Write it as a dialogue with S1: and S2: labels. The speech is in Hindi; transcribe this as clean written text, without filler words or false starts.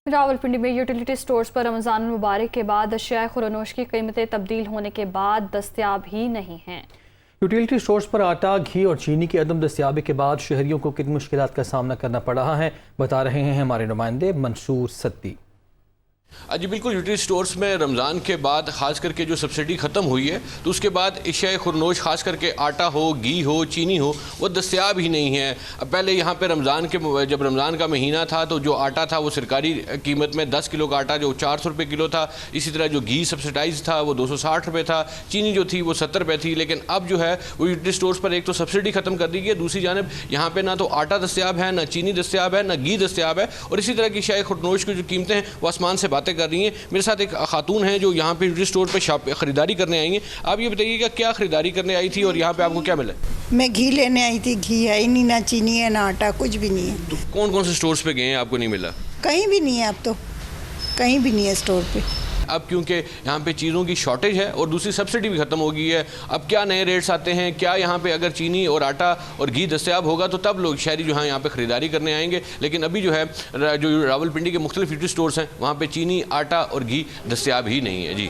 S1: रावलपिंडी में यूटिलिटी स्टोर्स पर रमज़ान मुबारक के बाद अशिया खुरनोश की कीमतें तब्दील होने के बाद दस्तयाब ही नहीं हैं।
S2: यूटिलिटी स्टोर्स पर आटा, घी और चीनी की अदम दस्तयाबी के बाद शहरियों को किन मुश्किलात का सामना करना पड़ रहा है, बता रहे हैं हमारे नुमाइंदे मंसूर सत्ती।
S3: जी बिल्कुल, यूटिलिटी स्टोर्स में रमज़ान के बाद ख़ास करके जो सब्सिडी ख़त्म हुई है तो उसके बाद अशिया खुरनोश ख़ास करके आटा हो, घी हो, चीनी हो, वो दस्तयाब ही नहीं है। अब पहले यहाँ पे जब रमज़ान का महीना था तो जो आटा था वो सरकारी कीमत में 10 किलो का आटा जो 400 रुपये किलो था, इसी तरह जो घी सब्सिडाइज था वो 260 रुपये था, चीनी जो थी वो 70 रुपये थी। लेकिन अब जो है वो यूटिलिटी स्टोर्स पर एक तो सब्सिडी ख़त्म कर दी गई है, दूसरी जानब यहाँ पर ना तो आटा दस्तयाब है, ना चीनी दस्तयाब है, ना घी दस्तयाब है, और इसी तरह की अशिया खुरनोश की जो कीमतें हैं वो आसमान से बातें कर रही हैं। मेरे साथ एक खातून हैं जो यहाँ पे यूटिलिटी स्टोर पे ख़रीदारी करने आई हैं। आप ये बताइएगा क्या ख़रीदारी करने आई थी और यहाँ पे आपको क्या मिला?
S4: मैं घी लेने आई थी, घी है ही नहीं, ना चीनी है, ना आटा, कुछ भी नहीं है।
S3: तो कौन कौन से स्टोर्स पे गए हैं, आपको नहीं मिला?
S4: कहीं भी नहीं है, अब तो कहीं भी नहीं है स्टोर पे।
S3: अब क्योंकि यहाँ पे चीज़ों की शॉर्टेज है और दूसरी सब्सिडी भी ख़त्म हो गई है, अब क्या नए रेट्स आते हैं? क्या यहाँ पे अगर चीनी और आटा और घी दस्तयाब होगा तो तब लोग शहरी जो हैं यहाँ पे ख़रीदारी करने आएंगे। लेकिन अभी जो है जो रावलपिंडी के मुख्तलिफ यूटिलिटी स्टोर्स हैं वहाँ पे चीनी, आटा और घी दस्तयाब ही नहीं है। जी।